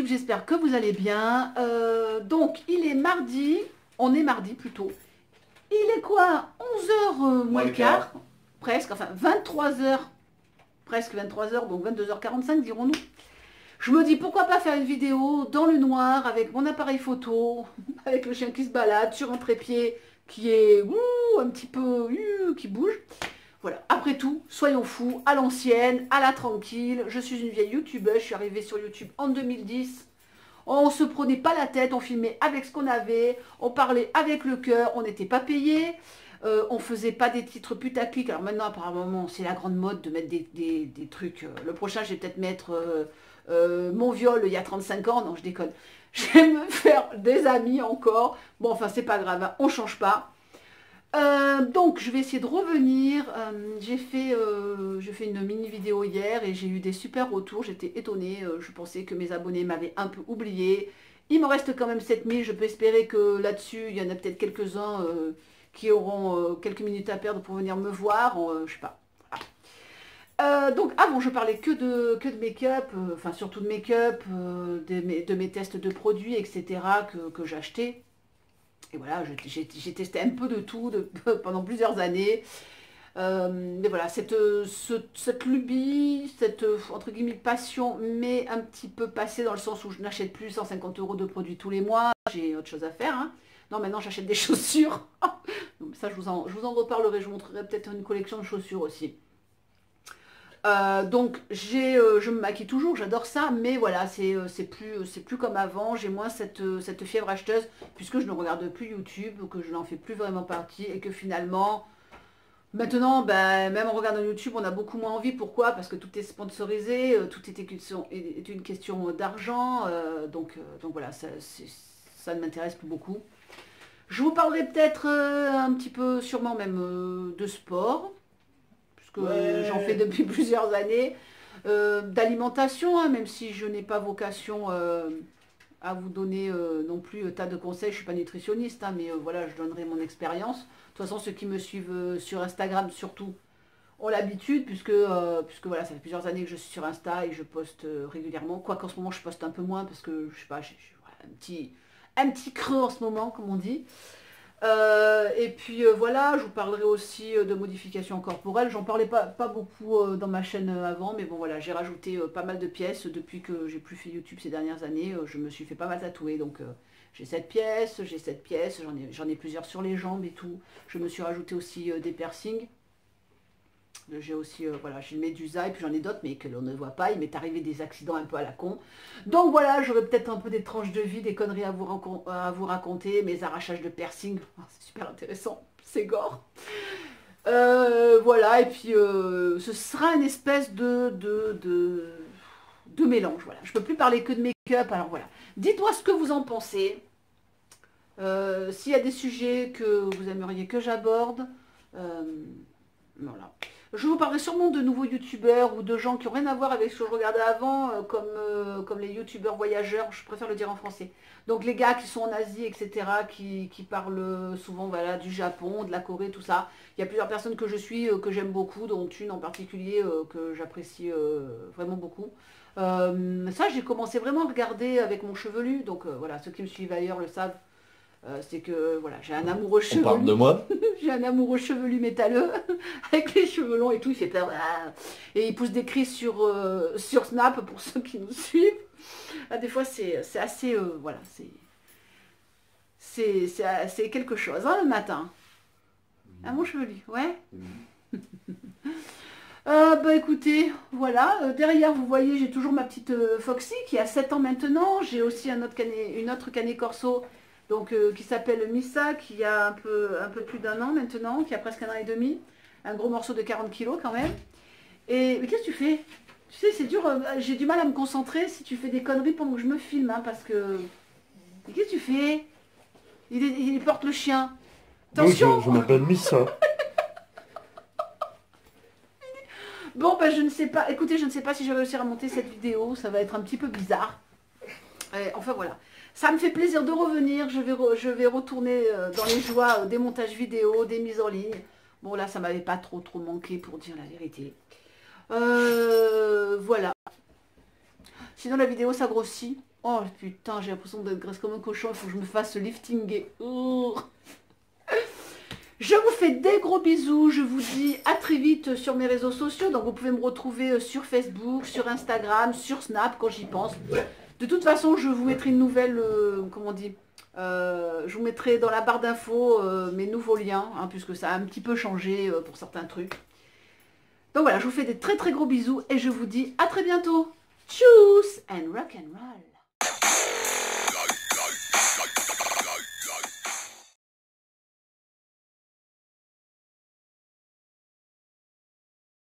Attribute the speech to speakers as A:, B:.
A: YouTube, j'espère que vous allez bien. Donc, il est mardi, on est mardi plutôt. Il est quoi? 11h moins le quart, presque, enfin 23h, presque 23h, donc 22h45 dirons-nous. Je me dis pourquoi pas faire une vidéo dans le noir avec mon appareil photo, avec le chien qui se balade sur un trépied qui est un petit peu qui bouge. Voilà, après tout, soyons fous, à l'ancienne, à la tranquille. Je suis une vieille youtubeuse, je suis arrivée sur YouTube en 2010. On se prenait pas la tête, on filmait avec ce qu'on avait, on parlait avec le cœur, on n'était pas payé, on faisait pas des titres putaclic. Alors maintenant, apparemment, c'est la grande mode de mettre des trucs. Le prochain, je vais peut-être mettre mon viol il y a 35 ans. Non, je déconne. Je vais me faire des amis encore. Bon, enfin, c'est pas grave, hein, on change pas. Donc je vais essayer de revenir. J'ai fait une mini vidéo hier et j'ai eu des super retours. J'étais étonnée. Je pensais que mes abonnés m'avaient un peu oublié. Il me reste quand même 7000. Je peux espérer que là-dessus, il y en a peut-être quelques-uns qui auront quelques minutes à perdre pour venir me voir. Je sais pas. Donc avant je parlais que de make-up, enfin surtout de make-up, de mes tests de produits, etc. que j'achetais. Et voilà, j'ai testé un peu de tout pendant plusieurs années. Mais voilà, cette lubie, cette entre guillemets passion, mais un petit peu passée dans le sens où je n'achète plus 150 € de produits tous les mois. J'ai autre chose à faire. Hein. Non, maintenant j'achète des chaussures. Donc, ça, je vous en reparlerai. Je vous montrerai peut-être une collection de chaussures aussi. Donc je me maquille toujours, j'adore ça, mais voilà, c'est plus comme avant, j'ai moins cette fièvre acheteuse, puisque je ne regarde plus YouTube, que je n'en fais plus vraiment partie, et que finalement, maintenant, ben, même en regardant YouTube, on a beaucoup moins envie. Pourquoi? Parce que tout est sponsorisé, tout est une question d'argent, donc voilà, ça ne m'intéresse plus beaucoup. Je vous parlerai peut-être un petit peu, sûrement même, de sport, que j'en fais depuis plusieurs années, d'alimentation, hein, même si je n'ai pas vocation à vous donner non plus tas de conseils, je ne suis pas nutritionniste, hein, mais voilà, je donnerai mon expérience. De toute façon, ceux qui me suivent sur Instagram surtout ont l'habitude, puisque voilà, ça fait plusieurs années que je suis sur Insta et je poste régulièrement, quoique en ce moment je poste un peu moins, parce que je sais pas, j'ai voilà, un petit creux en ce moment, comme on dit. Et puis voilà, je vous parlerai aussi de modifications corporelles. J'en parlais pas beaucoup dans ma chaîne avant, mais bon voilà, j'ai rajouté pas mal de pièces depuis que j'ai plus fait YouTube ces dernières années. Je me suis fait pas mal tatouer, donc j'ai cette pièce, j'en ai plusieurs sur les jambes et tout. Je me suis rajouté aussi des piercings. J'ai aussi, voilà, j'ai le médusa et puis j'en ai d'autres, mais que l'on ne voit pas. Il m'est arrivé des accidents un peu à la con. Donc voilà, j'aurai peut-être un peu des tranches de vie, des conneries à vous raconter, mes arrachages de piercing. Oh, c'est super intéressant, c'est gore. Voilà, et puis ce sera une espèce de mélange. Voilà. Je ne peux plus parler que de make-up, alors voilà. Dites-moi ce que vous en pensez. S'il y a des sujets que vous aimeriez que j'aborde. Voilà. Je vous parlerai sûrement de nouveaux youtubeurs ou de gens qui n'ont rien à voir avec ce que je regardais avant, comme les youtubeurs voyageurs, je préfère le dire en français. Donc les gars qui sont en Asie, etc., qui parlent souvent voilà, du Japon, de la Corée, tout ça. Il y a plusieurs personnes que je suis, que j'aime beaucoup, dont une en particulier que j'apprécie vraiment beaucoup. Ça, j'ai commencé vraiment à regarder avec mon chevelu, donc voilà, ceux qui me suivent ailleurs le savent. C'est que voilà, j'ai un amoureux chevelu.
B: On parle de moi.
A: J'ai un amoureux chevelu métalleux avec les cheveux longs et tout, il fait peur. Et il pousse des cris sur Snap pour ceux qui nous suivent. Des fois c'est assez voilà, c'est quelque chose hein, le matin. Un mon chevelu, ouais. Bah écoutez, voilà, derrière vous voyez j'ai toujours ma petite Foxy qui a 7 ans maintenant. J'ai aussi une autre canet corso donc, qui s'appelle Missa, qui a un peu plus d'1 an maintenant, qui a presque 1 an et demi. Un gros morceau de 40 kilos quand même. Mais qu'est-ce que tu fais? Tu sais, c'est dur, j'ai du mal à me concentrer si tu fais des conneries pendant que je me filme, hein, parce que... Mais qu'est-ce que tu fais? Il porte le chien. Attention.
B: Je m'appelle Missa.
A: Bon, bah je ne sais pas, écoutez, je ne sais pas si je vais réussir à monter cette vidéo, ça va être un petit peu bizarre. Enfin voilà. Ça me fait plaisir de revenir, je vais retourner dans les joies des montages vidéo, des mises en ligne. Bon là, ça m'avait pas trop manqué pour dire la vérité. Voilà. Sinon la vidéo, ça grossit. Oh putain, j'ai l'impression d'être grasse comme un cochon, il faut que je me fasse ce lifting et... Oh. Je vous fais des gros bisous, je vous dis à très vite sur mes réseaux sociaux. Donc vous pouvez me retrouver sur Facebook, sur Instagram, sur Snap quand j'y pense. De toute façon, je vous mettrai une nouvelle, comment on dit, je vous mettrai dans la barre d'infos mes nouveaux liens, hein, puisque ça a un petit peu changé pour certains trucs. Donc voilà, je vous fais des très très gros bisous et je vous dis à très bientôt. Tchuss and rock and roll.